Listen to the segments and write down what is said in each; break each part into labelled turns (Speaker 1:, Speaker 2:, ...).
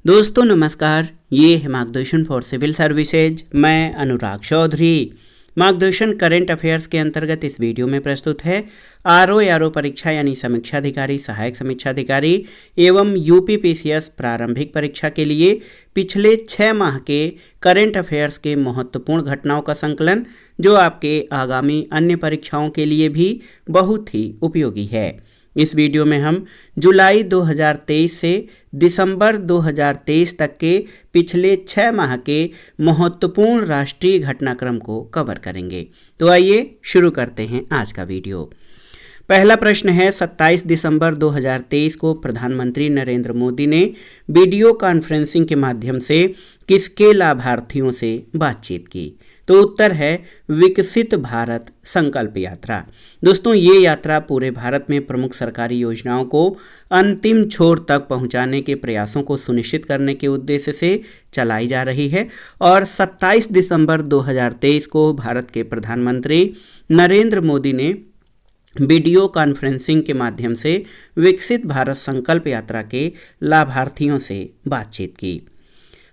Speaker 1: दोस्तों नमस्कार, ये है मार्गदर्शन फॉर सिविल सर्विसेज। मैं अनुराग चौधरी। मार्गदर्शन करंट अफेयर्स के अंतर्गत इस वीडियो में प्रस्तुत है आरओ परीक्षा यानी समीक्षा अधिकारी, सहायक समीक्षा अधिकारी एवं यूपीपीसीएस प्रारंभिक परीक्षा के लिए पिछले 6 माह के करंट अफेयर्स के महत्वपूर्ण घटनाओं का संकलन, जो आपके आगामी अन्य परीक्षाओं के लिए भी बहुत ही उपयोगी है। इस वीडियो में हम जुलाई 2023 से दिसंबर 2023 तक के पिछले 6 माह के महत्वपूर्ण राष्ट्रीय घटनाक्रम को कवर करेंगे। तो आइए शुरू करते हैं आज का वीडियो। पहला प्रश्न है, 27 दिसंबर 2023 को प्रधानमंत्री नरेंद्र मोदी ने वीडियो कॉन्फ्रेंसिंग के माध्यम से किसके लाभार्थियों से बातचीत की? तो उत्तर है विकसित भारत संकल्प यात्रा। दोस्तों, ये यात्रा पूरे भारत में प्रमुख सरकारी योजनाओं को अंतिम छोर तक पहुंचाने के प्रयासों को सुनिश्चित करने के उद्देश्य से चलाई जा रही है और 27 दिसंबर 2023 को भारत के प्रधानमंत्री नरेंद्र मोदी ने वीडियो कॉन्फ्रेंसिंग के माध्यम से विकसित भारत संकल्प यात्रा के लाभार्थियों से बातचीत की।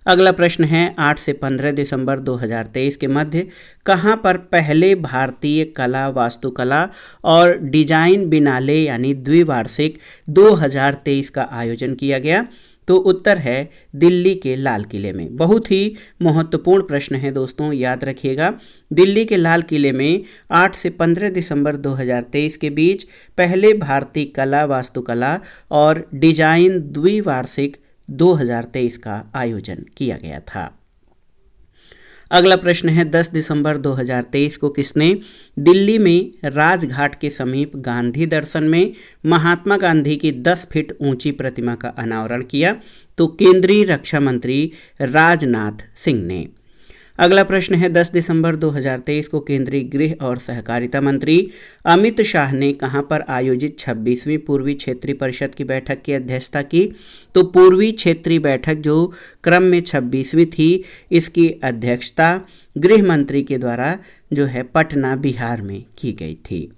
Speaker 1: अगला प्रश्न है, 8 से 15 दिसंबर 2023 के मध्य कहां पर पहले भारतीय कला, वास्तुकला और डिजाइन बिनाले यानी द्विवार्षिक 2023 का आयोजन किया गया? तो उत्तर है दिल्ली के लाल किले में। बहुत ही महत्वपूर्ण प्रश्न है दोस्तों, याद रखिएगा। दिल्ली के लाल किले में 8 से 15 दिसंबर 2023 के बीच पहले भारतीय कला, वास्तुकला और डिजाइन द्विवार्षिक 2023 का आयोजन किया गया था। अगला प्रश्न है, 10 दिसंबर 2023 को किसने दिल्ली में राजघाट के समीप गांधी दर्शन में महात्मा गांधी की 10 फीट ऊंची प्रतिमा का अनावरण किया? तो केंद्रीय रक्षा मंत्री राजनाथ सिंह ने। अगला प्रश्न है, 10 दिसंबर 2023 को केंद्रीय गृह और सहकारिता मंत्री अमित शाह ने कहां पर आयोजित 26वीं पूर्वी क्षेत्रीय परिषद की बैठक की अध्यक्षता की? तो पूर्वी क्षेत्रीय बैठक जो क्रम में 26वीं थी, इसकी अध्यक्षता गृह मंत्री के द्वारा जो है पटना, बिहार में की गई थी।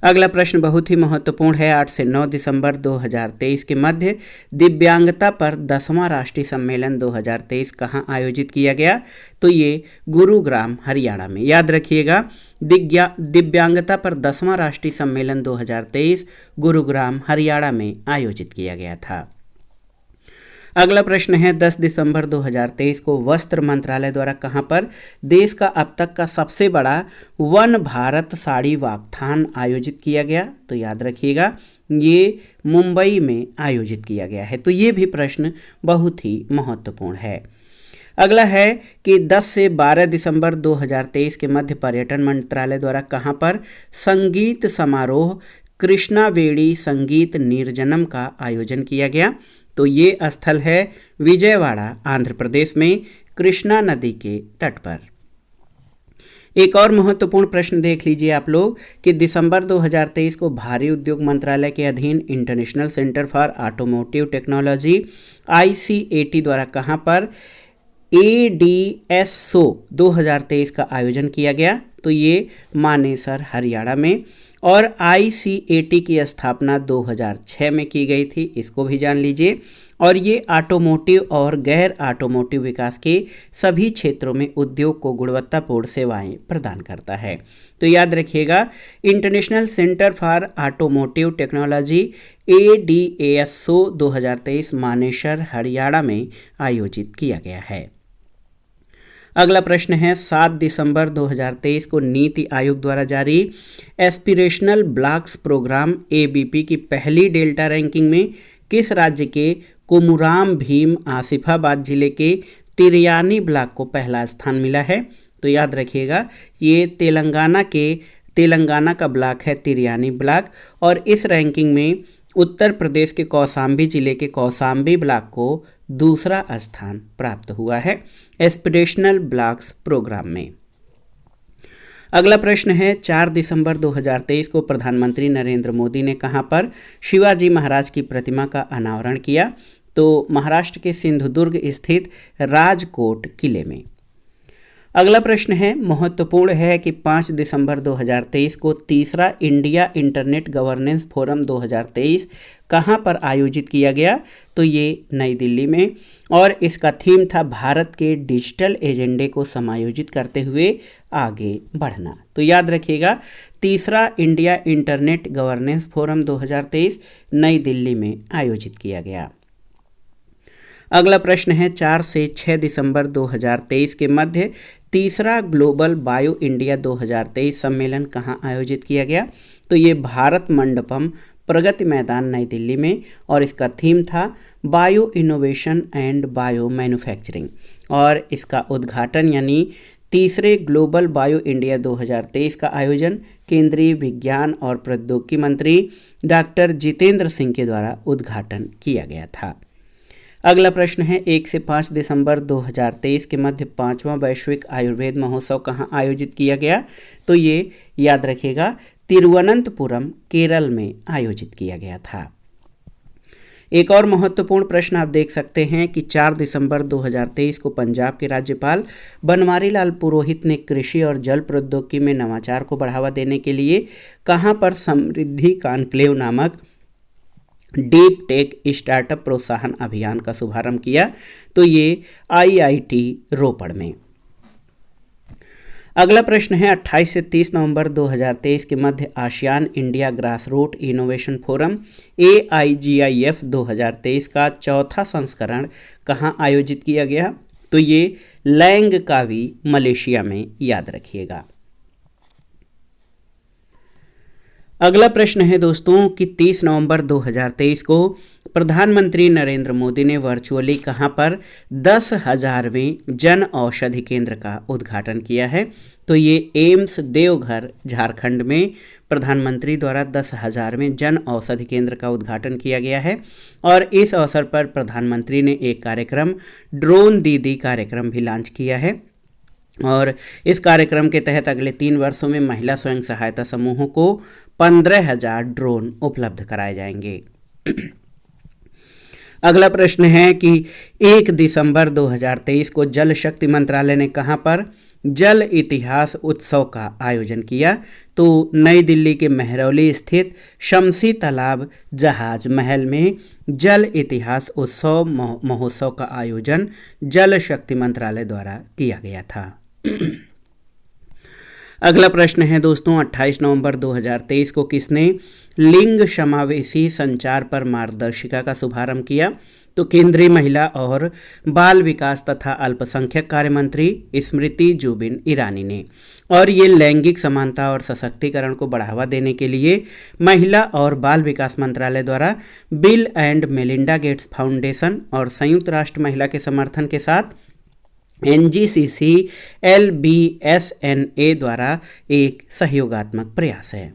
Speaker 1: अगला प्रश्न बहुत ही महत्वपूर्ण है, 8 से 9 दिसंबर 2023 के मध्य दिव्यांगता पर 10वां राष्ट्रीय सम्मेलन 2023 कहां आयोजित किया गया? तो ये गुरुग्राम, हरियाणा में। याद रखिएगा, दिव्यांगता पर 10वां राष्ट्रीय सम्मेलन 2023 गुरुग्राम, हरियाणा में आयोजित किया गया था। अगला प्रश्न है, 10 दिसंबर 2023 को वस्त्र मंत्रालय द्वारा कहां पर देश का अब तक का सबसे बड़ा वन भारत साड़ी वाकथान आयोजित किया गया? तो याद रखिएगा, ये मुंबई में आयोजित किया गया है। तो ये भी प्रश्न बहुत ही महत्वपूर्ण है। अगला है कि 10 से 12 दिसंबर 2023 के मध्य पर्यटन मंत्रालय द्वारा कहां पर संगीत समारोह कृष्णावेणी संगीत निर्जनम का आयोजन किया गया? तो ये स्थल है विजयवाड़ा, आंध्र प्रदेश में, कृष्णा नदी के तट पर। एक और महत्वपूर्ण प्रश्न देख लीजिए आप लोग कि दिसंबर 2023 को भारी उद्योग मंत्रालय के अधीन international centre for automotive technology ICAT द्वारा कहां पर ADSO 2023 का आयोजन किया गया? तो ये मानेसर, हरियाणा में। और ICAT की स्थापना 2006 में की गई थी, इसको भी जान लीजिए। और ये ऑटोमोटिव और गैर ऑटोमोटिव विकास के सभी क्षेत्रों में उद्योग को गुणवत्तापूर्ण सेवाएं प्रदान करता है। तो याद रखिएगा, international centre for automotive technology ADSO 2023 Manesar, Haryana में आयोजित किया गया है। अगला प्रश्न है, 7 दिसंबर 2023 को नीति आयोग द्वारा जारी एस्पिरेशनल ब्लॉक्स प्रोग्राम ABP की पहली डेल्टा रैंकिंग में किस राज्य के कुमुराम भीम आसिफाबाद जिले के तिरयानी ब्लॉक को पहला स्थान मिला है? तो याद रखिएगा, ये तेलंगाना का ब्लॉक है, तिरयानी ब्लॉक। और इस रैंकिंग में उत्तर प्रदेश के कौसाम्बी जिले के कौसाम्बी ब्लॉक को दूसरा स्थान प्राप्त हुआ है एस्पिरेशनल ब्लॉक्स प्रोग्राम में। अगला प्रश्न है, 4 दिसंबर 2023 को प्रधानमंत्री नरेंद्र मोदी ने कहां पर शिवाजी महाराज की प्रतिमा का अनावरण किया? तो महाराष्ट्र के सिंधुदुर्ग स्थित राजकोट किले में। अगला प्रश्न है, महत्वपूर्ण है कि 5 दिसंबर 2023 को तीसरा इंडिया इंटरनेट गवर्नेंस फोरम 2023 कहाँ पर आयोजित किया गया? तो ये नई दिल्ली में, और इसका थीम था भारत के डिजिटल एजेंडे को समायोजित करते हुए आगे बढ़ना। तो याद रखिएगा, तीसरा इंडिया इंटरनेट गवर्नेंस फोरम 2023 नई दिल्ली में आयोजित किया गया। अगला प्रश्न है, 4 से 6 दिसंबर 2023 के मध्य तीसरा ग्लोबल बायो इंडिया 2023 सम्मेलन कहाँ आयोजित किया गया? तो ये भारत मंडपम प्रगति मैदान नई दिल्ली में, और इसका थीम था bio innovation and bio manufacturing, और इसका उद्घाटन यानी तीसरे ग्लोबल बायो इंडिया 2023 का आयोजन केंद्रीय विज्ञान और प्रौद्योगिकी मंत्री डॉक्टर जितेंद्र सिंह के द्वारा उद्घाटन किया गया था। अगला प्रश्न है, 1 से 5 दिसंबर 2023 के मध्य 5वां वैश्विक आयुर्वेद महोत्सव कहाँ आयोजित किया गया? तो ये याद रखिएगा, तिरुवनंतपुरम केरल में आयोजित किया गया था। एक और महत्वपूर्ण प्रश्न आप देख सकते हैं कि 4 दिसंबर 2023 को पंजाब के राज्यपाल बनवारी लाल पुरोहित ने कृषि और जल प्रौद्योगिकी में नवाचार को बढ़ावा देने के लिए कहाँ पर समृद्धि कॉन्क्लेव नामक डीप टेक स्टार्टअप प्रोत्साहन अभियान का शुभारंभ किया? तो ये IIT रोपड़ में। अगला प्रश्न है, 28 से 30 नवंबर 2023 के मध्य ASEAN India grass root innovation forum AIGIF 2023 का चौथा संस्करण कहाँ आयोजित किया गया? तो ये लैंगकावी मलेशिया में, याद रखिएगा। अगला प्रश्न है दोस्तों कि 30 नवंबर 2023 को प्रधानमंत्री नरेंद्र मोदी ने वर्चुअली कहां पर 10,000वें जन औषधि केंद्र का उद्घाटन किया है? तो ये एम्स देवघर झारखंड में प्रधानमंत्री द्वारा 10,000वें जन औषधि केंद्र का उद्घाटन किया गया है, और इस अवसर पर प्रधानमंत्री ने एक कार्यक्रम ड्रोन दीदी कार्यक्रम भी लॉन्च किया है, और इस कार्यक्रम के तहत अगले 3 वर्षों में महिला स्वयं सहायता समूहों को 15,000 ड्रोन उपलब्ध कराए जाएंगे। अगला प्रश्न है कि 1 दिसंबर 2023 को जल शक्ति मंत्रालय ने कहां पर जल इतिहास उत्सव का आयोजन किया? तो नई दिल्ली के मेहरौली स्थित शमसी तालाब जहाज महल में जल इतिहास उत्सव महोत्सव का आयोजन जल शक्ति मंत्रालय द्वारा किया गया था। अगला प्रश्न है दोस्तों, 28 नवंबर 2023 को किसने लिंग समावेशी संचार पर मार्गदर्शिका का शुभारंभ किया? तो केंद्रीय महिला और बाल विकास तथा अल्पसंख्यक कार्य मंत्री स्मृति जुबिन ईरानी ने, और ये लैंगिक समानता और सशक्तिकरण को बढ़ावा देने के लिए महिला और बाल विकास मंत्रालय द्वारा bill and Melinda Gates foundation और संयुक्त राष्ट्र महिला के समर्थन के साथ NGCC LBSNA द्वारा एक सहयोगात्मक प्रयास है।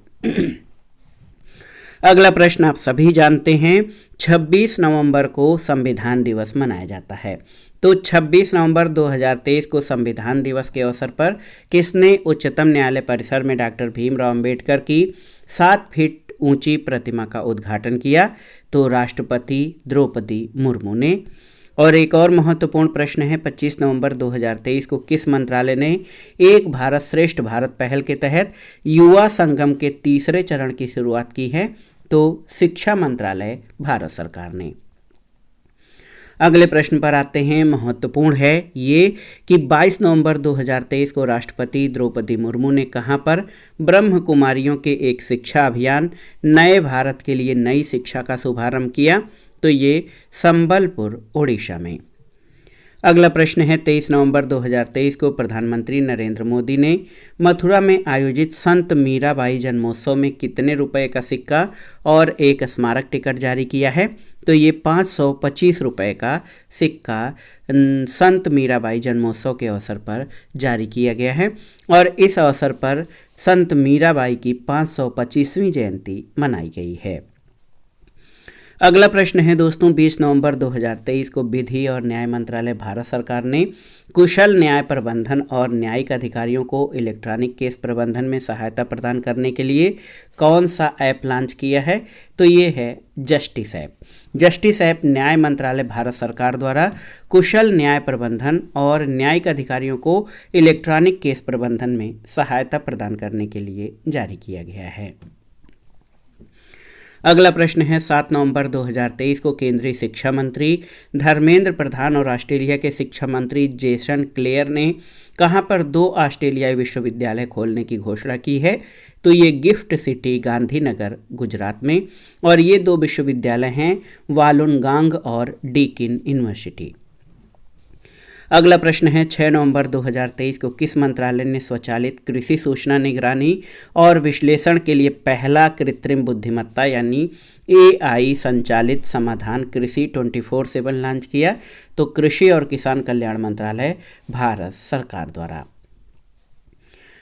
Speaker 1: अगला प्रश्न आप सभी जानते हैं, 26 नवंबर को संविधान दिवस मनाया जाता है। तो 26 नवंबर 2023 को संविधान दिवस के अवसर पर किसने उच्चतम न्यायालय परिसर में डॉक्टर भीमराव अंबेडकर की 7 फीट ऊंची प्रतिमा का उद्घाटन किया? तो राष्ट्रपति द्रौपदी मुर्मू ने। और एक और महत्वपूर्ण प्रश्न है, 25 नवंबर 2023 को किस मंत्रालय ने एक भारत श्रेष्ठ भारत पहल के तहत युवा संगम के तीसरे चरण की शुरुआत की है? तो शिक्षा मंत्रालय, भारत सरकार ने। अगले प्रश्न पर आते हैं, महत्वपूर्ण है ये कि 22 नवंबर 2023 को राष्ट्रपति द्रौपदी मुर्मू ने कहां पर ब्रह्म कुमारियों के एक शिक्षा अभियान नए भारत के लिए नई शिक्षा का शुभारंभ किया? तो ये संबलपुर, ओडिशा में। अगला प्रश्न है, 23 नवंबर 2023 को प्रधानमंत्री नरेंद्र मोदी ने मथुरा में आयोजित संत मीराबाई जन्मोत्सव में कितने रुपए का सिक्का और एक स्मारक टिकट जारी किया है? तो ये 525 रुपए का सिक्का संत मीराबाई जन्मोत्सव के अवसर पर जारी किया गया है, और इस अवसर पर संत मीराबाई की 525वीं जयंती मनाई गई है। अगला प्रश्न है दोस्तों, 20 नवंबर 2023 को विधि और न्याय मंत्रालय भारत सरकार ने कुशल न्याय प्रबंधन और न्यायिक अधिकारियों को इलेक्ट्रॉनिक केस प्रबंधन में सहायता प्रदान करने के लिए कौन सा ऐप लॉन्च किया है? तो ये है जस्टिस ऐप। जस्टिस ऐप न्याय मंत्रालय भारत सरकार द्वारा कुशल न्याय प्रबंधन और न्यायिक अधिकारियों को इलेक्ट्रॉनिक केस प्रबंधन में सहायता प्रदान करने के लिए जारी किया गया है। अगला प्रश्न है, 7 नवंबर 2023 को केंद्रीय शिक्षा मंत्री धर्मेंद्र प्रधान और ऑस्ट्रेलिया के शिक्षा मंत्री जेसन क्लेयर ने कहां पर 2 ऑस्ट्रेलियाई विश्वविद्यालय खोलने की घोषणा की है? तो ये गिफ्ट सिटी गांधीनगर गुजरात में, और ये 2 विश्वविद्यालय हैं वालुंगांग और डीकिन यूनिवर्सिटी। अगला प्रश्न है, 6 नवंबर 2023 को किस मंत्रालय ने स्वचालित कृषि सूचना निगरानी और विश्लेषण के लिए पहला कृत्रिम बुद्धिमत्ता यानी AI संचालित समाधान कृषि 24/7 लॉन्च किया? तो कृषि और किसान कल्याण मंत्रालय भारत सरकार द्वारा।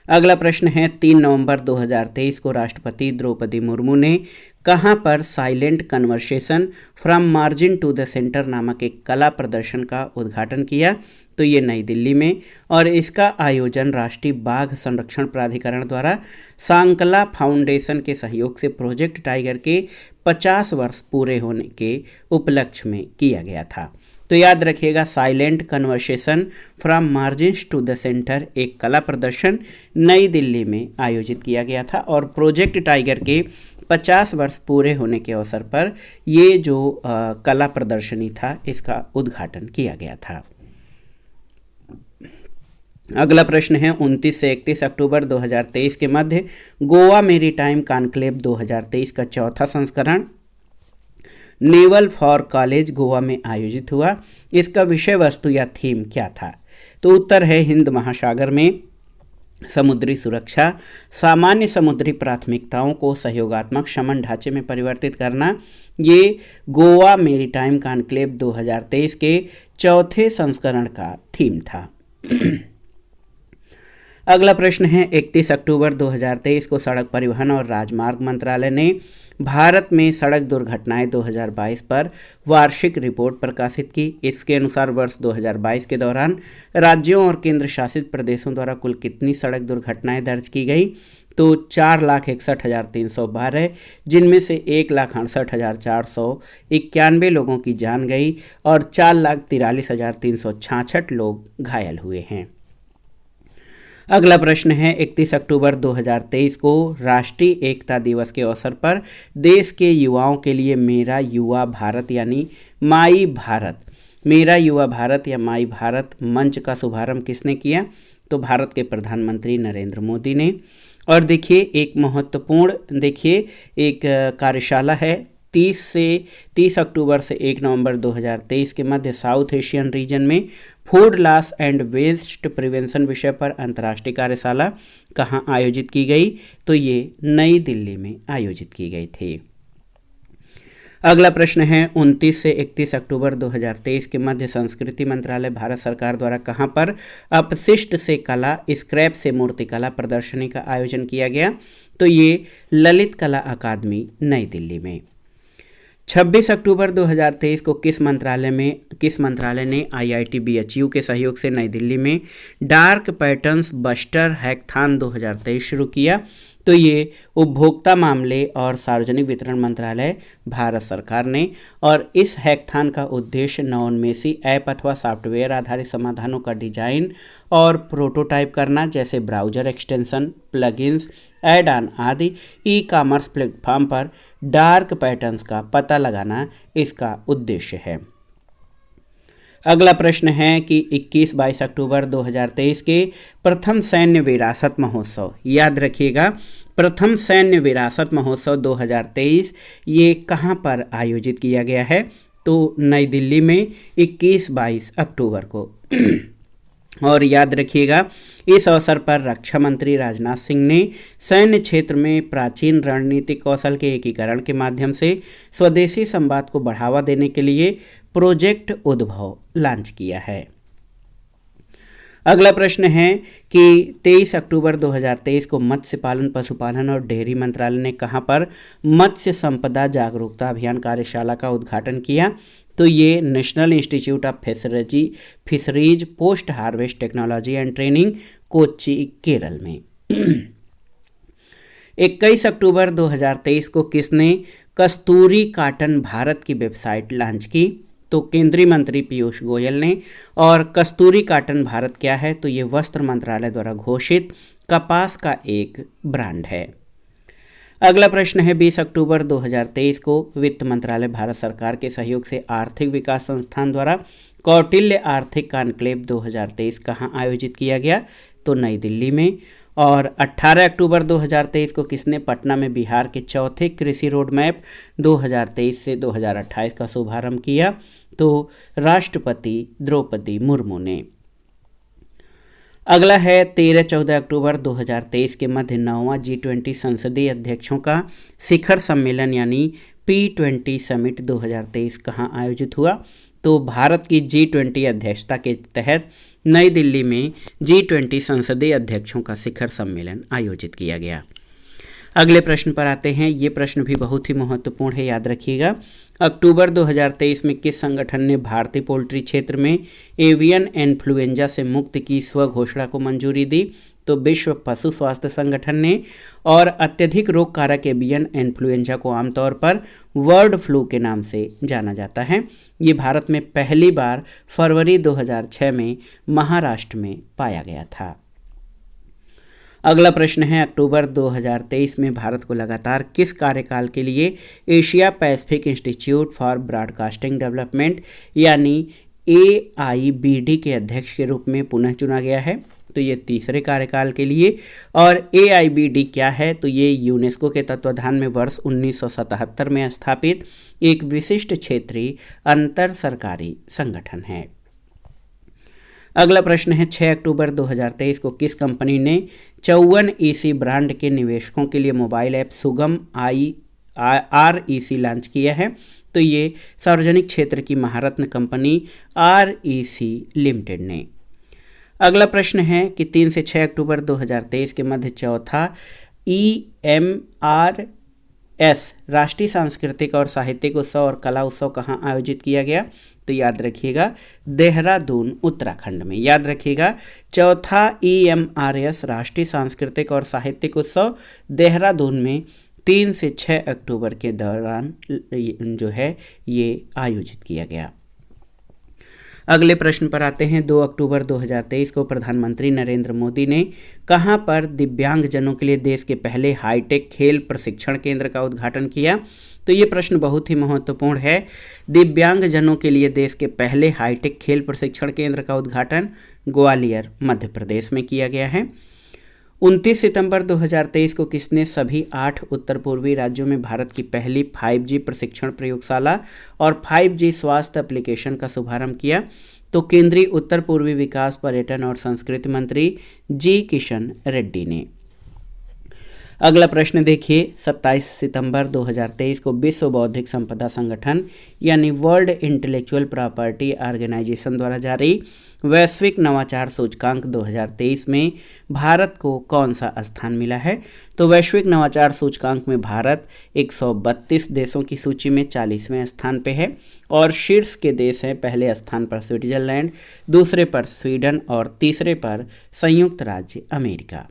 Speaker 1: अगला प्रश्न है, 3 नवंबर 2023 को राष्ट्रपति द्रौपदी मुर्मू ने कहां पर silent conversation from margin to the centre नामक एक कला प्रदर्शन का उद्घाटन किया? तो ये नई दिल्ली में, और इसका आयोजन राष्ट्रीय बाघ संरक्षण प्राधिकरण द्वारा सांकला फाउंडेशन के सहयोग से प्रोजेक्ट टाइगर के 50 वर्ष पूरे होने के उपलक्ष्य में किया गया था। तो याद रखिएगा, silent conversation from margins to the centre एक कला प्रदर्शन नई दिल्ली में आयोजित किया गया था, और प्रोजेक्ट टाइगर के 50 वर्ष पूरे होने के अवसर पर ये जो कला प्रदर्शनी था इसका उद्घाटन किया गया था। अगला प्रश्न है, 29 से 31 अक्टूबर 2023 के मध्य गोवा मेरीटाइम कॉन्क्लेव 2023 का चौथा संस्करण नेवल फॉर कॉलेज गोवा में आयोजित हुआ। इसका विषय वस्तु या थीम क्या था? तो उत्तर है हिंद महासागर में समुद्री सुरक्षा, सामान्य समुद्री प्राथमिकताओं को सहयोगात्मक शमन ढांचे में परिवर्तित करना। ये गोवा मेरीटाइम कॉन्क्लेव 2023 के चौथे संस्करण का थीम था। अगला प्रश्न है, 31 अक्टूबर 2023 को सड़क परिवहन और राजमार्ग मंत्रालय ने भारत में सड़क दुर्घटनाएं 2022 पर वार्षिक रिपोर्ट प्रकाशित की। इसके अनुसार वर्ष 2022 के दौरान राज्यों और केंद्र शासित प्रदेशों द्वारा कुल कितनी सड़क दुर्घटनाएं दर्ज की गई? तो 4,61,312, जिनमें से 1,68,491 लोगों की जान गई और 4,43,366 लोग घायल हुए हैं। अगला प्रश्न है, 31 अक्टूबर 2023 को राष्ट्रीय एकता दिवस के अवसर पर देश के युवाओं के लिए मेरा युवा भारत यानी माई भारत, मेरा युवा भारत या माई भारत मंच का शुभारंभ किसने किया? तो भारत के प्रधानमंत्री नरेंद्र मोदी ने। और देखिए एक महत्वपूर्ण एक कार्यशाला है 30 अक्टूबर से 1 नवंबर 2023 के मध्य साउथ एशियन रीजन में food loss and waste prevention विषय पर अंतर्राष्ट्रीय कार्यशाला कहाँ आयोजित की गई? तो ये नई दिल्ली में आयोजित की गई थी। अगला प्रश्न है, 29 से 31 अक्टूबर 2023 के मध्य संस्कृति मंत्रालय भारत सरकार द्वारा कहां पर अपशिष्ट से कला स्क्रैप से मूर्तिकला प्रदर्शनी का आयोजन किया गया? तो ये ललित कला अकादमी नई दिल्ली में। 26 अक्टूबर 2023 को किस मंत्रालय ने IIT BHU के सहयोग से नई दिल्ली में डार्क पैटर्न्स बस्टर हैकथॉन 2023 शुरू किया? तो ये उपभोक्ता मामले और सार्वजनिक वितरण मंत्रालय भारत सरकार ने, और इस हैकथॉन का उद्देश्य नवोन्मेषी ऐप अथवा सॉफ्टवेयर आधारित समाधानों का डिजाइन और प्रोटोटाइप करना, जैसे browser extension, plugins, add on आदि ई-कॉमर्स प्लेटफॉर्म पर डार्क पैटर्न्स का पता लगाना इसका उद्देश्य है। अगला प्रश्न है कि 21-22 अक्टूबर 2023 के प्रथम सैन्य विरासत महोत्सव, याद रखिएगा प्रथम सैन्य विरासत महोत्सव 2023 ये कहाँ पर आयोजित किया गया है? तो नई दिल्ली में 21-22 अक्टूबर को। और याद रखिएगा इस अवसर पर रक्षा मंत्री राजनाथ सिंह ने सैन्य क्षेत्र में प्राचीन रणनीतिक कौशल के एकीकरण के माध्यम से स्वदेशी संवाद को बढ़ावा देने के लिए प्रोजेक्ट उद्भव लॉन्च किया है। अगला प्रश्न है कि 23 अक्टूबर 2023 को मत्स्य पालन, पशुपालन और डेयरी मंत्रालय ने कहां पर मत्स्य संपदा जागरूकता अभियान कार्यशाला का उद्घाटन किया? तो ये national institute of fisheries post harvest technology and training, Kochi, Kerala में। 21 अक्टूबर 2023 को किसने कस्तूरी कॉटन भारत की वेबसाइट लॉन्च की? तो केंद्रीय मंत्री पीयूष गोयल ने। और कस्तूरी कॉटन भारत क्या है? तो ये वस्त्र मंत्रालय द्वारा घोषित कपास का एक ब्रांड है। अगला प्रश्न है 20 अक्टूबर 2023 को वित्त मंत्रालय भारत सरकार के सहयोग से आर्थिक विकास संस्थान द्वारा कौटिल्य आर्थिक कॉन्क्लेव 2023 कहाँ आयोजित किया गया? तो नई दिल्ली में। और 18 अक्टूबर 2023 को किसने पटना में बिहार के चौथे कृषि रोड मैप 2023 से 2028 का शुभारंभ किया? तो राष्ट्रपति द्रौपदी मुर्मू ने। अगला है 13-14 अक्टूबर 2023 के मध्य 9वां G20 संसदीय अध्यक्षों का शिखर सम्मेलन यानी P20 समिट 2023 कहाँ आयोजित हुआ? तो भारत की G20 अध्यक्षता के तहत नई दिल्ली में G20 संसदीय अध्यक्षों का शिखर सम्मेलन आयोजित किया गया। अगले प्रश्न पर आते हैं। ये प्रश्न भी बहुत ही महत्वपूर्ण है, याद रखिएगा। अक्टूबर 2023 में किस संगठन ने भारतीय पोल्ट्री क्षेत्र में एवियन इन्फ्लुएंजा से मुक्ति की स्व घोषणा को मंजूरी दी? तो विश्व पशु स्वास्थ्य संगठन ने। और अत्यधिक रोग कारक एवियन इन्फ्लुएंजा को आमतौर पर बर्ड फ्लू के नाम से जाना जाता है। ये भारत में पहली बार फरवरी 2006 में महाराष्ट्र में पाया गया था। अगला प्रश्न है अक्टूबर 2023 में भारत को लगातार किस कार्यकाल के लिए Asia Pacific institute for broadcasting development यानी AIBD के अध्यक्ष के रूप में पुनः चुना गया है? तो ये तीसरे कार्यकाल के लिए। और AIBD क्या है? तो ये यूनेस्को के तत्वाधान में वर्ष 1977 में स्थापित एक विशिष्ट क्षेत्रीय अंतर सरकारी संगठन है। अगला प्रश्न है 6 अक्टूबर 2023 को किस कंपनी ने 54 EC ब्रांड के निवेशकों के लिए मोबाइल ऐप सुगम REC लॉन्च किया है? तो ये सार्वजनिक क्षेत्र की महारत्न कंपनी REC लिमिटेड ने। अगला प्रश्न है कि 3 से 6 अक्टूबर 2023 के मध्य चौथा EMRS राष्ट्रीय सांस्कृतिक और साहित्यिक उत्सव और कला उत्सव कहाँ आयोजित किया गया? तो याद रखिएगा देहरादून, उत्तराखंड में। याद रखिएगा चौथा EMRS राष्ट्रीय सांस्कृतिक और साहित्यिक उत्सव देहरादून में 3 से 6 अक्टूबर के दौरान जो है ये आयोजित किया गया। अगले प्रश्न पर आते हैं। 2 अक्टूबर 2023 को प्रधानमंत्री नरेंद्र मोदी ने कहां पर दिव्यांगजनों के लिए देश के पहले हाईटेक खेल प्रशिक्षण केंद्र का उद्घाटन किया? तो ये प्रश्न बहुत ही महत्वपूर्ण है। दिव्यांगजनों के लिए देश के पहले हाईटेक खेल प्रशिक्षण केंद्र का उद्घाटन ग्वालियर, मध्य प्रदेश में किया गया है। 29 सितंबर 2023 को किसने सभी 8 उत्तर पूर्वी राज्यों में भारत की पहली 5G प्रशिक्षण प्रयोगशाला और 5G स्वास्थ्य एप्लीकेशन का शुभारंभ किया? तो केंद्रीय उत्तर पूर्वी विकास, पर्यटन और संस्कृति मंत्री जी किशन रेड्डी ने। अगला प्रश्न देखिए 27 सितंबर 2023 को विश्व बौद्धिक संपदा संगठन यानी वर्ल्ड इंटेलेक्चुअल प्रॉपर्टी ऑर्गेनाइजेशन द्वारा जारी वैश्विक नवाचार सूचकांक 2023 में भारत को कौन सा स्थान मिला है? तो वैश्विक नवाचार सूचकांक में भारत 132 देशों की सूची में 40वें स्थान पे है। और शीर्ष के देश हैं, पहले स्थान पर स्विट्जरलैंड, दूसरे पर स्वीडन और तीसरे पर संयुक्त राज्य अमेरिका।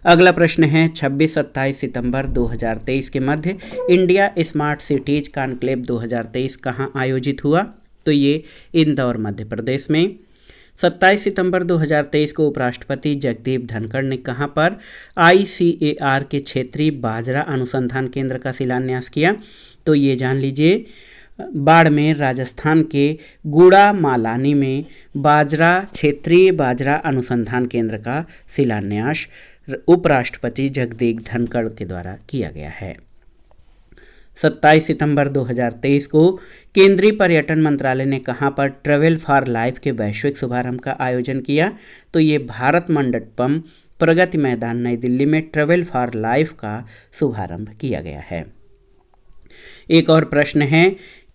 Speaker 1: अगला प्रश्न है 26-27 सितंबर 2023 के मध्य इंडिया स्मार्ट सिटीज कॉन्क्लेव 2023 कहाँ आयोजित हुआ? तो ये इंदौर, मध्य प्रदेश में। 27 सितंबर 2023 को उपराष्ट्रपति जगदीप धनखड़ ने कहाँ पर ICAR के क्षेत्रीय बाजरा अनुसंधान केंद्र का शिलान्यास किया? तो ये जान लीजिए बाड़मेर, राजस्थान के गुड़ामालानी में क्षेत्रीय बाजरा अनुसंधान केंद्र का शिलान्यास उपराष्ट्रपति जगदीप धनखड़ के द्वारा किया गया है। 27 सितंबर 2023 को केंद्रीय पर्यटन मंत्रालय ने कहां पर ट्रैवल फॉर लाइफ के वैश्विक शुभारंभ का आयोजन किया? तो ये भारत मंडपम प्रगति मैदान, नई दिल्ली में ट्रैवल फॉर लाइफ का शुभारंभ किया गया है। एक और प्रश्न है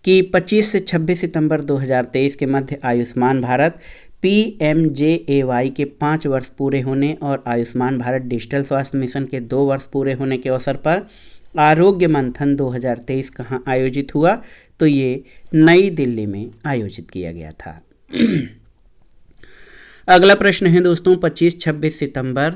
Speaker 1: कि 25 से 26 सितंबर 2023 के मध्य आयुष्मान भारत PMJAY के 5 वर्ष पूरे होने और आयुष्मान भारत डिजिटल स्वास्थ्य मिशन के 2 वर्ष पूरे होने के अवसर पर आरोग्य मंथन 2023 कहाँ आयोजित हुआ? तो ये नई दिल्ली में आयोजित किया गया था। अगला प्रश्न है दोस्तों, 25-26 सितंबर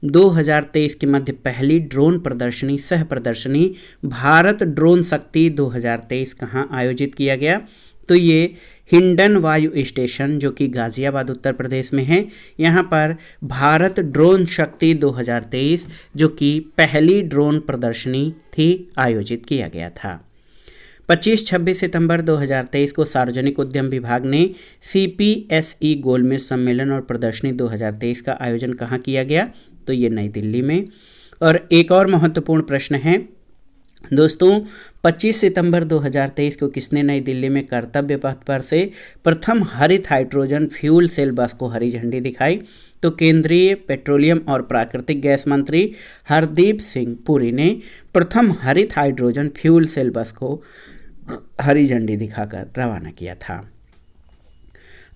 Speaker 1: 2023 के मध्य पहली ड्रोन प्रदर्शनी सह प्रदर्शनी भारत ड्रोन शक्ति 2023 कहाँ आयोजित किया गया? तो ये हिंडन वायु स्टेशन जो कि गाजियाबाद उत्तर प्रदेश में है, यहाँ पर भारत ड्रोन शक्ति 2023 जो कि पहली ड्रोन प्रदर्शनी थी आयोजित किया गया था। 25-26 सितंबर 2023 को सार्वजनिक उद्यम विभाग ने CPSE गोलमेज सम्मेलन और प्रदर्शनी 2023 का आयोजन कहाँ किया गया? तो ये नई दिल्ली में। और एक और महत्वपूर्ण प्रश्न है दोस्तों, 25 सितंबर 2023 को किसने नई दिल्ली में कर्तव्य पथ पर से प्रथम हरित हाइड्रोजन फ्यूल सेल बस को हरी झंडी दिखाई? तो केंद्रीय पेट्रोलियम और प्राकृतिक गैस मंत्री हरदीप सिंह पुरी ने प्रथम हरित हाइड्रोजन फ्यूल सेल बस को हरी झंडी दिखाकर रवाना किया था।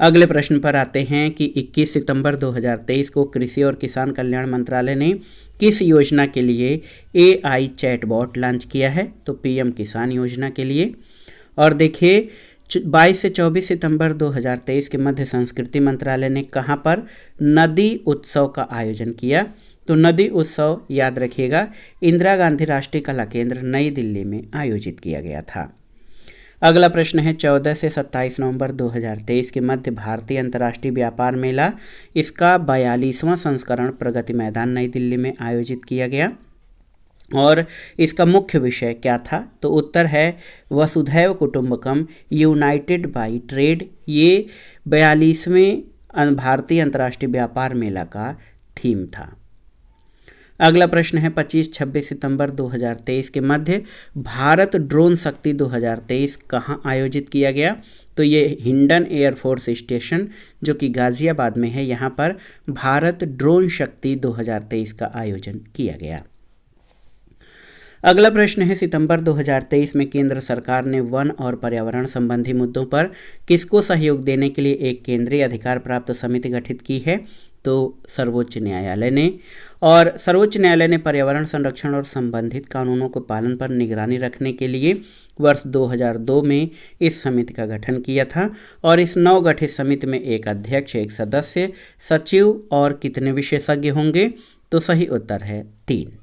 Speaker 1: अगले प्रश्न पर आते हैं कि 21 सितंबर 2023 को कृषि और किसान कल्याण मंत्रालय ने किस योजना के लिए AI चैटबॉट लॉन्च किया है? तो PM किसान योजना के लिए। और देखिए 22 से 24 सितंबर 2023 के मध्य संस्कृति मंत्रालय ने कहाँ पर नदी उत्सव का आयोजन किया? तो नदी उत्सव याद रखिएगा इंदिरा गांधी राष्ट्रीय कला केंद्र नई दिल्ली में आयोजित किया गया था। अगला प्रश्न है 14 से 27 नवंबर 2023 के मध्य भारतीय अंतर्राष्ट्रीय व्यापार मेला इसका 42वां संस्करण प्रगति मैदान नई दिल्ली में आयोजित किया गया और इसका मुख्य विषय क्या था? तो उत्तर है वसुधैव कुटुंबकम यूनाइटेड बाय ट्रेड। ये 42वें भारतीय अंतर्राष्ट्रीय व्यापार मेला का थीम था। अगला प्रश्न है 25-26 सितंबर 2023 के मध्य भारत ड्रोन शक्ति 2023 कहाँ आयोजित किया गया? तो ये हिंडन एयरफोर्स स्टेशन जो कि गाजियाबाद में है, यहाँ पर भारत ड्रोन शक्ति 2023 का आयोजन किया गया। अगला प्रश्न है सितंबर 2023 में केंद्र सरकार ने वन और पर्यावरण संबंधी मुद्दों पर किसको सहयोग देने के लिए एक केंद्रीय अधिकार प्राप्त समिति गठित की है? तो सर्वोच्च न्यायालय ने। और सर्वोच्च न्यायालय ने पर्यावरण संरक्षण और संबंधित कानूनों के पालन पर निगरानी रखने के लिए वर्ष 2002 में इस समिति का गठन किया था और इस नवगठित समिति में एक अध्यक्ष, एक सदस्य, सचिव और कितने विशेषज्ञ होंगे? तो सही उत्तर है 3।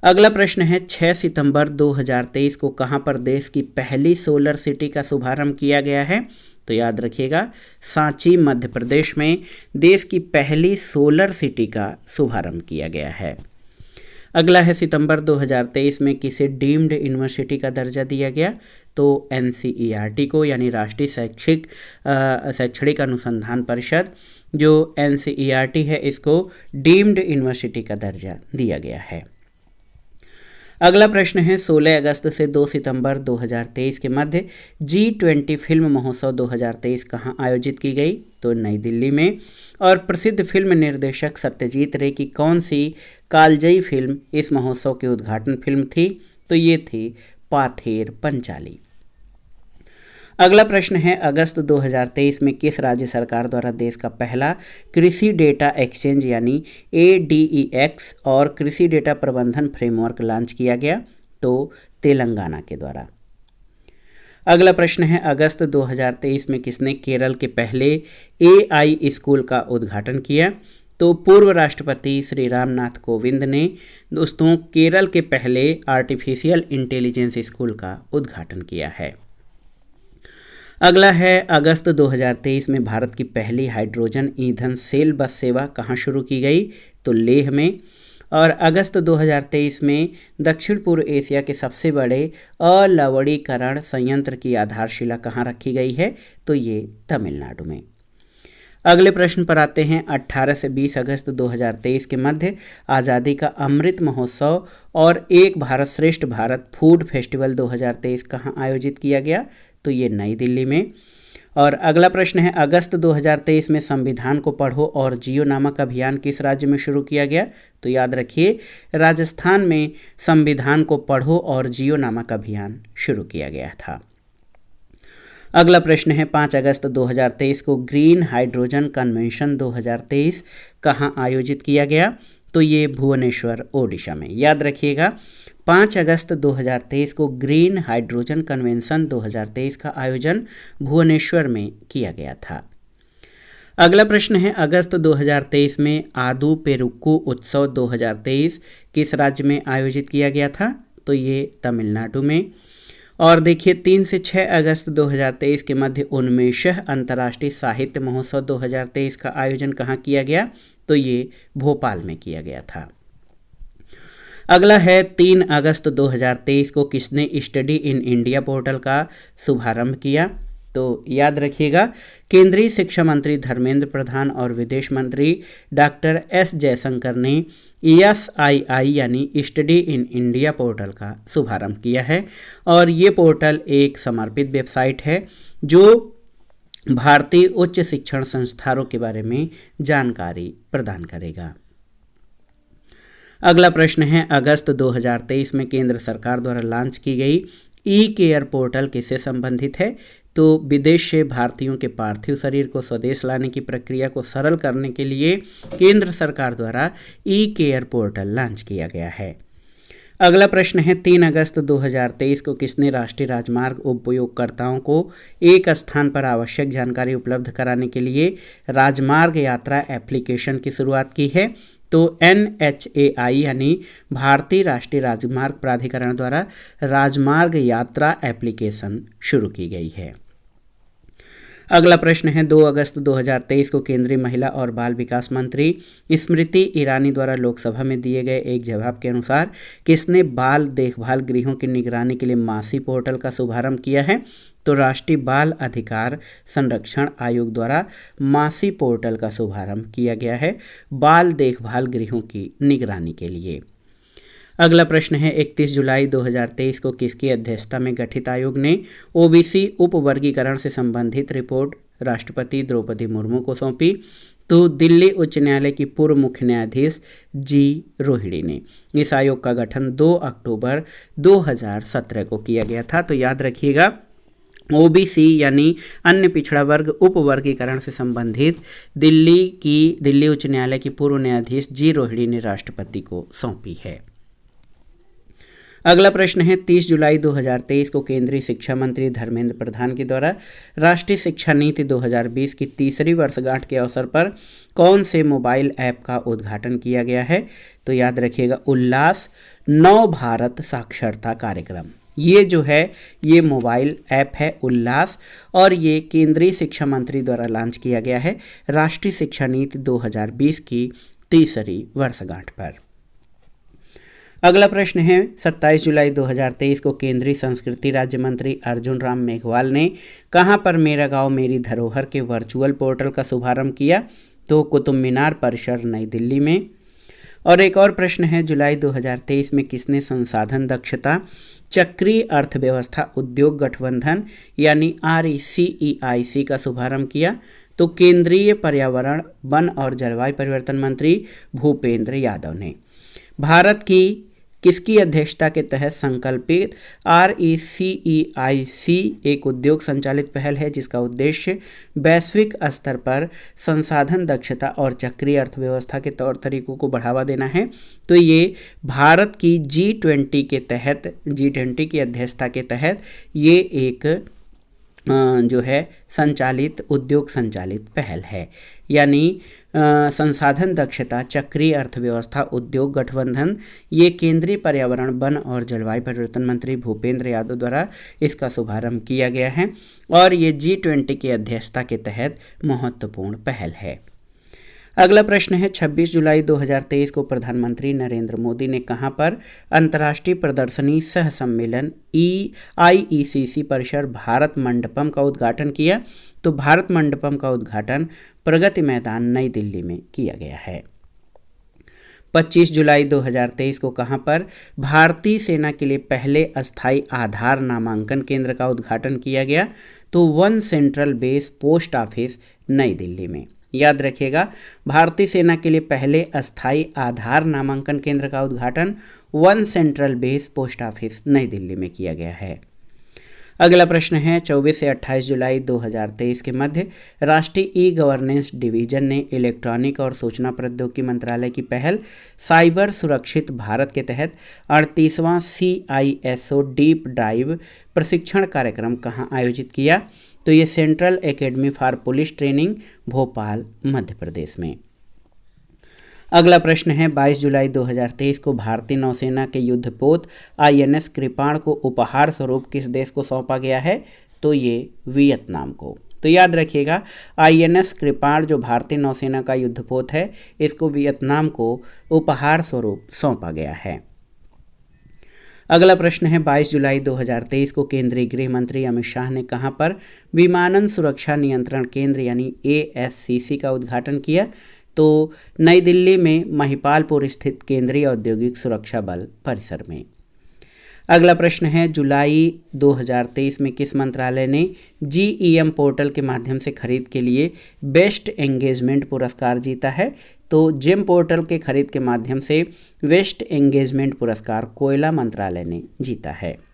Speaker 1: अगला प्रश्न है 6 सितंबर 2023 को कहां पर देश की पहली सोलर सिटी का शुभारंभ किया गया है? तो याद रखिएगा सांची मध्य प्रदेश में देश की पहली सोलर सिटी का शुभारंभ किया गया है। अगला है सितंबर 2023 में किसे डीम्ड यूनिवर्सिटी का दर्जा दिया गया? तो NCERT को, यानी राष्ट्रीय शैक्षणिक अनुसंधान परिषद जो NCERT है इसको डीम्ड यूनिवर्सिटी का दर्जा दिया गया है। अगला प्रश्न है 16 अगस्त से 2 सितंबर 2023 के मध्य G20 फिल्म महोत्सव 2023 कहां आयोजित की गई? तो नई दिल्ली में। और प्रसिद्ध फिल्म निर्देशक सत्यजीत रे की कौन सी कालजयी फिल्म इस महोत्सव की उद्घाटन फिल्म थी? तो ये थी पाथेर पंचाली। अगला प्रश्न है अगस्त 2023 में किस राज्य सरकार द्वारा देश का पहला कृषि डेटा एक्सचेंज यानी ADEX और कृषि डेटा प्रबंधन फ्रेमवर्क लॉन्च किया गया? तो तेलंगाना के द्वारा। अगला प्रश्न है अगस्त 2023 में किसने केरल के पहले AI स्कूल का उद्घाटन किया? तो पूर्व राष्ट्रपति श्री रामनाथ कोविंद ने दोस्तों केरल के पहले आर्टिफिशियल इंटेलिजेंस स्कूल का उद्घाटन किया है। अगला है अगस्त 2023 में भारत की पहली हाइड्रोजन ईंधन सेल बस सेवा कहाँ शुरू की गई? तो लेह में। और अगस्त 2023 में दक्षिण पूर्व एशिया के सबसे बड़े अलवणीकरण संयंत्र की आधारशिला कहाँ रखी गई है? तो ये तमिलनाडु में। अगले प्रश्न पर आते हैं 18 से 20 अगस्त 2023 के मध्य आज़ादी का अमृत महोत्सव और एक भारत श्रेष्ठ भारत फूड फेस्टिवल 2023 कहाँ आयोजित किया गया? तो ये नई दिल्ली में। और अगला प्रश्न है अगस्त 2023 में संविधान को पढ़ो और जियो नामक अभियान किस राज्य में शुरू किया गया? तो याद रखिए राजस्थान में संविधान को पढ़ो और जियो नामक अभियान शुरू किया गया था। अगला प्रश्न है 5 अगस्त 2023 को ग्रीन हाइड्रोजन कन्वेंशन 2023 कहाँ आयोजित किया गया? तो ये भुवनेश्वर, ओडिशा में। याद रखिएगा 5 अगस्त 2023 को ग्रीन हाइड्रोजन कन्वेंशन 2023 का आयोजन भुवनेश्वर में किया गया था। अगला प्रश्न है अगस्त 2023 में आदु पेरुक्कू उत्सव 2023 किस राज्य में आयोजित किया गया था? तो ये तमिलनाडु में। और देखिए 3 से 6 अगस्त 2023 के मध्य उन्मेषः अंतर्राष्ट्रीय साहित्य महोत्सव 2023 का आयोजन कहाँ किया गया? तो ये भोपाल में किया गया था। अगला है 3 अगस्त 2023 को किसने स्टडी इन इंडिया पोर्टल का शुभारंभ किया? तो याद रखिएगा केंद्रीय शिक्षा मंत्री धर्मेंद्र प्रधान और विदेश मंत्री डॉक्टर एस जयशंकर ने SII यानी स्टडी इन इंडिया पोर्टल का शुभारंभ किया है। और ये पोर्टल एक समर्पित वेबसाइट है जो भारतीय उच्च शिक्षण संस्थानों के बारे में जानकारी प्रदान करेगा। अगला प्रश्न है अगस्त 2023 में केंद्र सरकार द्वारा लॉन्च की गई ई-केयर पोर्टल किससे संबंधित है? तो विदेश से भारतीयों के पार्थिव शरीर को स्वदेश लाने की प्रक्रिया को सरल करने के लिए केंद्र सरकार द्वारा ई-केयर पोर्टल लॉन्च किया गया है। अगला प्रश्न है 3 अगस्त 2023 को किसने राष्ट्रीय राजमार्ग उपयोगकर्ताओं को एक स्थान पर आवश्यक जानकारी उपलब्ध कराने के लिए राजमार्ग यात्रा एप्लीकेशन की शुरुआत की है? तो NHAI यानी भारतीय राष्ट्रीय राजमार्ग प्राधिकरण द्वारा राजमार्ग यात्रा एप्लीकेशन शुरू की गई है। अगला प्रश्न है 2 अगस्त 2023 को केंद्रीय महिला और बाल विकास मंत्री स्मृति ईरानी द्वारा लोकसभा में दिए गए एक जवाब के अनुसार किसने बाल देखभाल गृहों की निगरानी के लिए मासी पोर्टल का शुभारंभ किया है? तो राष्ट्रीय बाल अधिकार संरक्षण आयोग द्वारा मासी पोर्टल का शुभारंभ किया गया है बाल देखभाल गृहों की निगरानी के लिए। अगला प्रश्न है 31 जुलाई 2023 को किसकी अध्यक्षता में गठित आयोग ने OBC उपवर्गीकरण से संबंधित रिपोर्ट राष्ट्रपति द्रौपदी मुर्मू को सौंपी? तो दिल्ली उच्च न्यायालय की पूर्व मुख्य न्यायाधीश G रोहिणी ने। इस आयोग का गठन 2 अक्टूबर 2017 को किया गया था। तो याद रखिएगा OBC यानी अन्य पिछड़ा वर्ग उपवर्गीकरण से संबंधित दिल्ली उच्च न्यायालय की पूर्व न्यायाधीश G रोहिणी ने राष्ट्रपति को सौंपी है। अगला प्रश्न है 30 जुलाई 2023 को केंद्रीय शिक्षा मंत्री धर्मेंद्र प्रधान के द्वारा राष्ट्रीय शिक्षा नीति 2020 की तीसरी वर्षगांठ के अवसर पर कौन से मोबाइल ऐप का उद्घाटन किया गया है? तो याद रखिएगा उल्लास नव भारत साक्षरता कार्यक्रम। ये जो है ये मोबाइल ऐप है उल्लास और ये केंद्रीय शिक्षा मंत्री द्वारा लॉन्च किया गया है राष्ट्रीय शिक्षा नीति 2020 की तीसरी वर्षगांठ पर। अगला प्रश्न है 27 जुलाई 2023 को केंद्रीय संस्कृति राज्य मंत्री अर्जुन राम मेघवाल ने कहां पर मेरा गांव मेरी धरोहर के वर्चुअल पोर्टल का शुभारंभ किया? तो कुतुब मीनार परिसर नई दिल्ली में। और एक और प्रश्न है जुलाई 2023 में किसने संसाधन दक्षता चक्रीय अर्थव्यवस्था उद्योग गठबंधन यानी RECEIC का शुभारंभ किया? तो केंद्रीय पर्यावरण वन और जलवायु परिवर्तन मंत्री भूपेंद्र यादव ने। भारत की किसकी अध्यक्षता के तहत संकल्पित RECEIC एक उद्योग संचालित पहल है जिसका उद्देश्य वैश्विक स्तर पर संसाधन दक्षता और चक्रीय अर्थव्यवस्था के तौर तरीकों को बढ़ावा देना है? तो ये भारत की G20 के तहत G20 की अध्यक्षता के तहत ये एक जो है उद्योग संचालित पहल है यानी संसाधन दक्षता चक्रीय अर्थव्यवस्था उद्योग गठबंधन ये केंद्रीय पर्यावरण वन और जलवायु परिवर्तन मंत्री भूपेंद्र यादव द्वारा इसका शुभारंभ किया गया है और ये G20 की अध्यक्षता के तहत महत्वपूर्ण पहल है। अगला प्रश्न है 26 जुलाई 2023 को प्रधानमंत्री नरेंद्र मोदी ने कहां पर अंतर्राष्ट्रीय प्रदर्शनी सह सम्मेलन IECC परिसर भारत मंडपम का उद्घाटन किया? तो भारत मंडपम का उद्घाटन प्रगति मैदान नई दिल्ली में किया गया है। 25 जुलाई 2023 को कहां पर भारतीय सेना के लिए पहले अस्थायी आधार नामांकन केंद्र का उद्घाटन किया गया? तो one central base post office नई दिल्ली में। याद रखिएगा भारतीय सेना के लिए पहले अस्थायी आधार नामांकन केंद्र का उद्घाटन one central base post office नई दिल्ली में किया गया है। अगला प्रश्न है 24 से 28 जुलाई 2023 के मध्य राष्ट्रीय ई गवर्नेंस डिवीजन ने इलेक्ट्रॉनिक और सूचना प्रौद्योगिकी मंत्रालय की पहल साइबर सुरक्षित भारत के तहत 38वां CISO डीप डाइव प्रशिक्षण कार्यक्रम कहाँ आयोजित किया? तो ये Central Academy for Police Training Bhopal Madhya Pradesh में। अगला प्रश्न है 22 जुलाई 2023 को भारतीय नौसेना के युद्धपोत INS कृपाण को उपहार स्वरूप किस देश को सौंपा गया है? तो ये वियतनाम को। तो याद रखिएगा INS कृपाण जो भारतीय नौसेना का युद्धपोत है इसको वियतनाम को उपहार स्वरूप सौंपा गया है। अगला प्रश्न है 22 जुलाई 2023 को केंद्रीय गृह मंत्री अमित शाह ने कहां पर विमानन सुरक्षा नियंत्रण केंद्र यानी ASCC का उद्घाटन किया? तो नई दिल्ली में महिपालपुर स्थित केंद्रीय औद्योगिक सुरक्षा बल परिसर में। अगला प्रश्न है जुलाई 2023 में किस मंत्रालय ने GEM पोर्टल के माध्यम से खरीद के लिए बेस्ट एंगेजमेंट पुरस्कार जीता है? तो जेम पोर्टल के खरीद के माध्यम से बेस्ट एंगेजमेंट पुरस्कार कोयला मंत्रालय ने जीता है।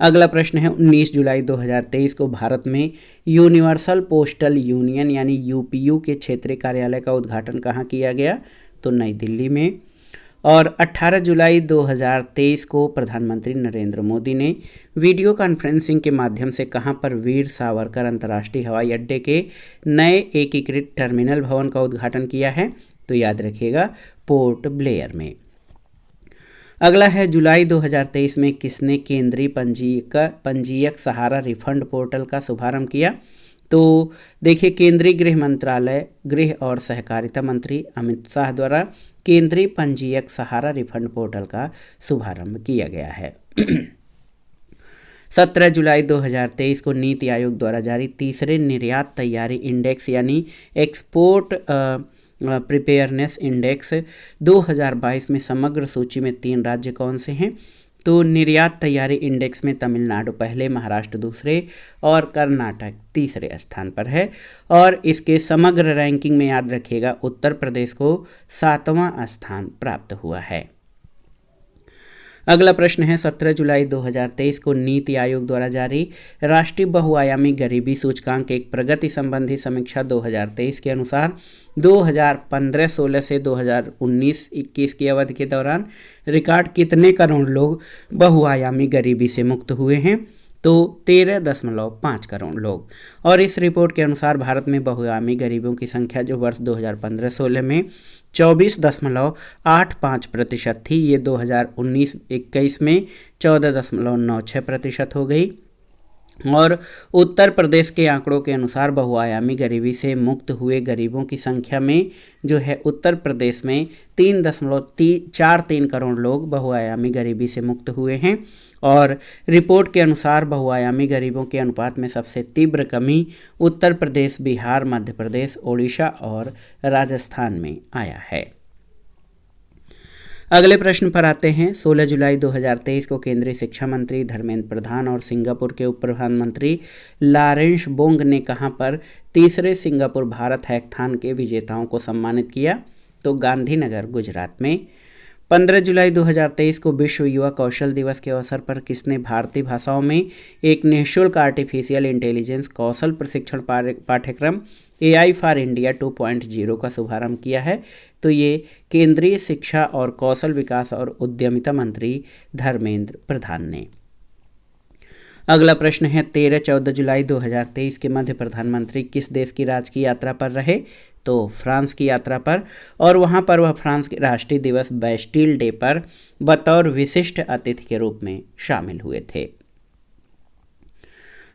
Speaker 1: अगला प्रश्न है 19 जुलाई 2023 को भारत में यूनिवर्सल पोस्टल यूनियन यानी UPU के क्षेत्रीय कार्यालय का उद्घाटन कहाँ किया गया? तो नई दिल्ली में। और 18 जुलाई 2023 को प्रधानमंत्री नरेंद्र मोदी ने वीडियो कॉन्फ्रेंसिंग के माध्यम से कहां पर वीर सावरकर अंतर्राष्ट्रीय हवाई अड्डे के नए एकीकृत टर्मिनल भवन का उद्घाटन किया है? तो याद रखिएगा पोर्ट ब्लेयर में। अगला है जुलाई 2023 में किसने केंद्रीय पंजीयक सहारा रिफंड पोर्टल का शुभारंभ किया? तो देखिए केंद्रीय गृह मंत्रालय गृह और सहकारिता मंत्री अमित शाह द्वारा केंद्रीय पंजीयक सहारा रिफंड पोर्टल का शुभारंभ किया गया है। 17 जुलाई 2023 को नीति आयोग द्वारा जारी तीसरे निर्यात तैयारी इंडेक्स यानी एक्सपोर्ट प्रिपेयरनेस इंडेक्स 2022 में समग्र सूची में 3 राज्य कौन से हैं? तो निर्यात तैयारी इंडेक्स में तमिलनाडु पहले, महाराष्ट्र दूसरे और कर्नाटक तीसरे स्थान पर है। और इसके समग्र रैंकिंग में याद रखिएगा उत्तर प्रदेश को 7वां स्थान प्राप्त हुआ है। अगला प्रश्न है 17 जुलाई 2023 को नीति आयोग द्वारा जारी राष्ट्रीय बहुआयामी गरीबी सूचकांक एक प्रगति संबंधी समीक्षा 2023 के अनुसार 2015-16 से 2019-21 की अवधि के दौरान रिकॉर्ड कितने करोड़ लोग बहुआयामी गरीबी से मुक्त हुए हैं? तो 13.5 करोड़ लोग। और इस रिपोर्ट के अनुसार भारत में बहुआयामी गरीबों की संख्या जो वर्ष 2015-16 में 24.85% थी, ये 2019-21 में 14.96% हो गई। और उत्तर प्रदेश के आंकड़ों के अनुसार बहुआयामी गरीबी से मुक्त हुए गरीबों की संख्या में जो है उत्तर प्रदेश में 3.43 करोड़ लोग बहुआयामी गरीबी से मुक्त हुए हैं। और रिपोर्ट के अनुसार बहुआयामी गरीबों के अनुपात में सबसे तीव्र कमी उत्तर प्रदेश, बिहार, मध्य प्रदेश, ओडिशा और राजस्थान में आया है। अगले प्रश्न पर आते हैं। 16 जुलाई 2023 को केंद्रीय शिक्षा मंत्री धर्मेंद्र प्रधान और सिंगापुर के उप प्रधानमंत्री लॉरेंस बोंग ने कहां पर तीसरे सिंगापुर भारत हैकाथॉन के विजेताओं को सम्मानित किया? तो गांधीनगर, गुजरात में। 15 जुलाई 2023 को विश्व युवा कौशल दिवस के अवसर पर किसने भारतीय भाषाओं में एक निःशुल्क आर्टिफिशियल इंटेलिजेंस कौशल प्रशिक्षण पाठ्यक्रम AI फॉर इंडिया 2.0 का शुभारंभ किया है? तो ये केंद्रीय शिक्षा और कौशल विकास और उद्यमिता मंत्री धर्मेंद्र प्रधान ने। अगला प्रश्न है 13-14 जुलाई 2023 के मध्य प्रधानमंत्री किस देश की राजकीय यात्रा पर रहे? तो फ्रांस की यात्रा पर। और वहां पर वह फ्रांस के राष्ट्रीय दिवस बैस्टिल डे पर बतौर विशिष्ट अतिथि के रूप में शामिल हुए थे।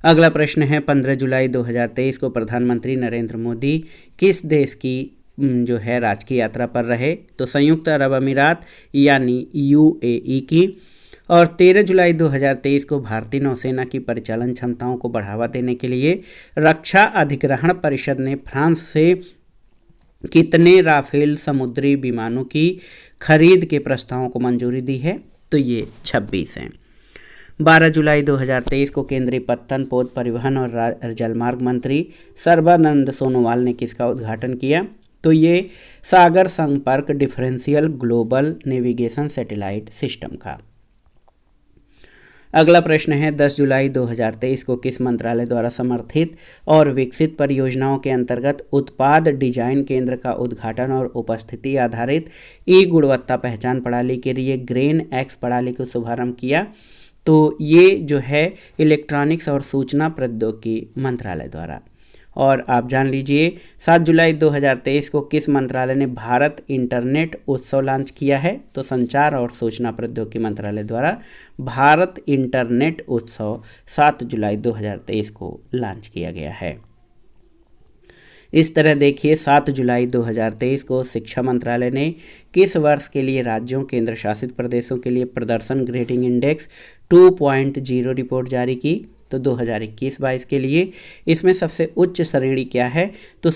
Speaker 1: अगला प्रश्न है 15 जुलाई 2023 को प्रधानमंत्री नरेंद्र मोदी किस देश की जो है राजकीय यात्रा पर रहे? तो संयुक्त अरब अमीरात यानी UAE की। और 13 जुलाई 2023 को भारतीय नौसेना की परिचालन क्षमताओं को बढ़ावा देने के लिए रक्षा अधिग्रहण परिषद ने फ्रांस से कितने राफेल समुद्री विमानों की खरीद के प्रस्तावों को मंजूरी दी है? तो ये 26 हैं। 12 जुलाई 2023 को केंद्रीय पत्तन, पोत, परिवहन और जलमार्ग मंत्री सर्बानंद सोनोवाल ने किसका उद्घाटन किया? तो ये सागर संपर्क differential global navigation satellite system का। अगला प्रश्न है 10 जुलाई 2023 को किस मंत्रालय द्वारा समर्थित और विकसित परियोजनाओं के अंतर्गत उत्पाद डिजाइन केंद्र का उद्घाटन और उपस्थिति आधारित ई गुणवत्ता पहचान प्रणाली के लिए ग्रेन एक्स प्रणाली को शुभारंभ किया? तो ये जो है इलेक्ट्रॉनिक्स और सूचना प्रौद्योगिकी मंत्रालय द्वारा। और आप जान लीजिए 7 जुलाई 2023 को किस मंत्रालय ने भारत इंटरनेट उत्सव लॉन्च किया है? तो संचार और सूचना प्रौद्योगिकी मंत्रालय द्वारा भारत इंटरनेट उत्सव 7 जुलाई 2023 को लॉन्च किया गया है। इस तरह देखिए 7 जुलाई 2023 को शिक्षा मंत्रालय ने किस वर्ष के लिए राज्यों केंद्र शासित प्रदेशों के लिए प्रदर्शन ग्रेडिंग इंडेक्स 2.0 रिपोर्ट जारी की? तो 2021-22 के लिए इसमें सबसे उच्च श्रेणी क्या है? तो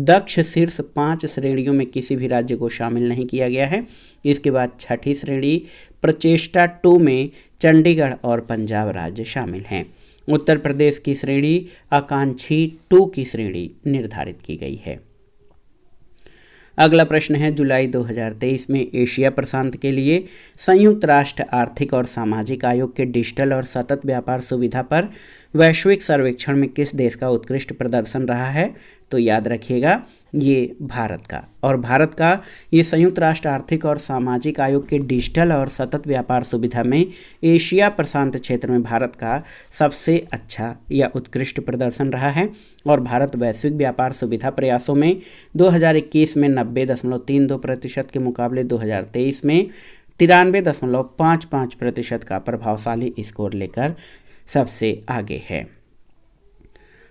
Speaker 1: दक्ष शीर्ष 5 श्रेणियों में किसी भी राज्य को शामिल नहीं किया गया है। इसके बाद छठी श्रेणी प्रचेष्टा 2 में चंडीगढ़ और पंजाब राज्य शामिल हैं। उत्तर प्रदेश की श्रेणी आकांक्षी 2 की श्रेणी निर्धारित की गई है। अगला प्रश्न है जुलाई 2023 में एशिया प्रशांत के लिए संयुक्त राष्ट्र आर्थिक और सामाजिक आयोग के डिजिटल और सतत व्यापार सुविधा पर वैश्विक सर्वेक्षण में किस देश का उत्कृष्ट प्रदर्शन रहा है? तो याद रखिएगा ये भारत का। और भारत का ये संयुक्त राष्ट्र आर्थिक और सामाजिक आयोग के डिजिटल और सतत व्यापार सुविधा में एशिया प्रशांत क्षेत्र में भारत का सबसे अच्छा या उत्कृष्ट प्रदर्शन रहा है। और भारत वैश्विक व्यापार सुविधा प्रयासों में 2021 में 90.32% के मुकाबले 2023 में 93.55% का प्रभावशाली स्कोर लेकर सबसे आगे है।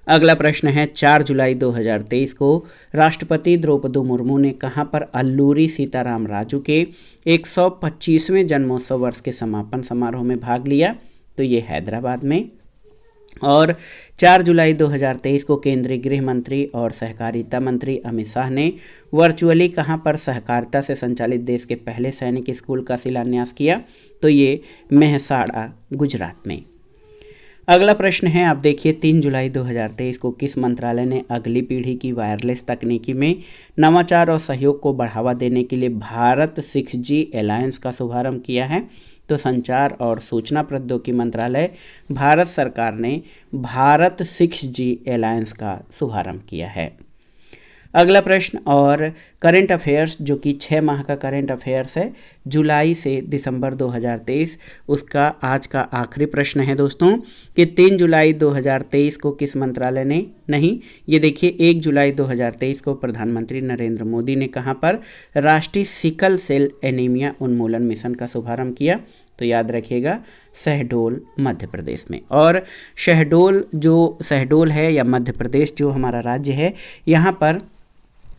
Speaker 1: अगला प्रश्न है 4 जुलाई 2023 को राष्ट्रपति द्रौपदी मुर्मू ने कहां पर अल्लूरी सीताराम राजू के 125वें जन्मोत्सव वर्ष के समापन समारोह में भाग लिया? तो ये हैदराबाद में। और 4 जुलाई 2023 को केंद्रीय गृह मंत्री और सहकारिता मंत्री अमित शाह ने वर्चुअली कहां पर सहकारिता से संचालित देश के पहले सैनिक स्कूल का शिलान्यास किया? तो ये मेहसाणा गुजरात में। अगला प्रश्न है आप देखिए 3 जुलाई 2023 को किस मंत्रालय ने अगली पीढ़ी की वायरलेस तकनीकी में नवाचार और सहयोग को बढ़ावा देने के लिए भारत 6G अलायंस का शुभारंभ किया है? तो संचार और सूचना प्रौद्योगिकी मंत्रालय भारत सरकार ने भारत 6G अलायंस का शुभारंभ किया है। अगला प्रश्न और करंट अफेयर्स जो कि 6 माह का करंट अफेयर्स है जुलाई से दिसंबर 2023, उसका आज का आखिरी प्रश्न है दोस्तों कि 3 जुलाई 2023 को किस मंत्रालय ने नहीं, ये देखिए 1 जुलाई 2023 को प्रधानमंत्री नरेंद्र मोदी ने कहां पर राष्ट्रीय सिकल सेल एनीमिया उन्मूलन मिशन का शुभारंभ किया? तो याद रखिएगा शहडोल मध्य प्रदेश में। और शहडोल है या मध्य प्रदेश जो हमारा राज्य है, यहाँ पर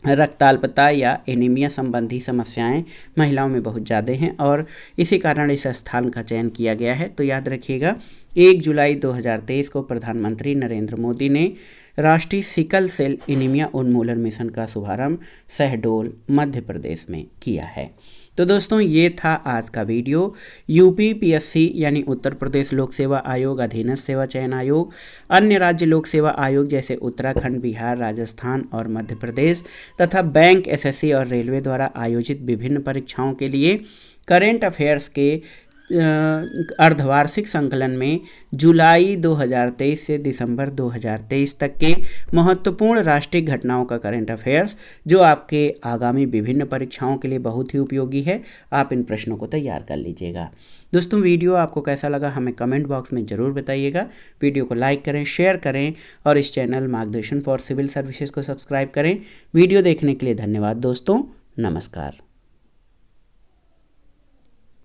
Speaker 1: रक्ताल्पता या एनीमिया संबंधी समस्याएं महिलाओं में बहुत ज़्यादा हैं और इसी कारण इस स्थान का चयन किया गया है। तो याद रखिएगा 1 जुलाई 2023 को प्रधानमंत्री नरेंद्र मोदी ने राष्ट्रीय सिकल सेल एनीमिया उन्मूलन मिशन का शुभारंभ शहडोल मध्य प्रदेश में किया है। तो दोस्तों ये था आज का वीडियो। UPPSC यानी उत्तर प्रदेश लोक सेवा आयोग, अधीनस्थ सेवा चयन आयोग, अन्य राज्य लोक सेवा आयोग जैसे उत्तराखंड, बिहार, राजस्थान और मध्य प्रदेश तथा बैंक, SSC और रेलवे द्वारा आयोजित विभिन्न परीक्षाओं के लिए करेंट अफेयर्स के अर्धवार्षिक संकलन में जुलाई 2023 से दिसंबर 2023 तक के महत्वपूर्ण राष्ट्रीय घटनाओं का करंट अफेयर्स जो आपके आगामी विभिन्न परीक्षाओं के लिए बहुत ही उपयोगी है। आप इन प्रश्नों को तैयार कर लीजिएगा। दोस्तों वीडियो आपको कैसा लगा हमें कमेंट बॉक्स में ज़रूर बताइएगा। वीडियो को लाइक करें, शेयर करें और इस चैनल मार्गदर्शन फॉर सिविल सर्विसेज को सब्सक्राइब करें। वीडियो देखने के लिए धन्यवाद दोस्तों, नमस्कार।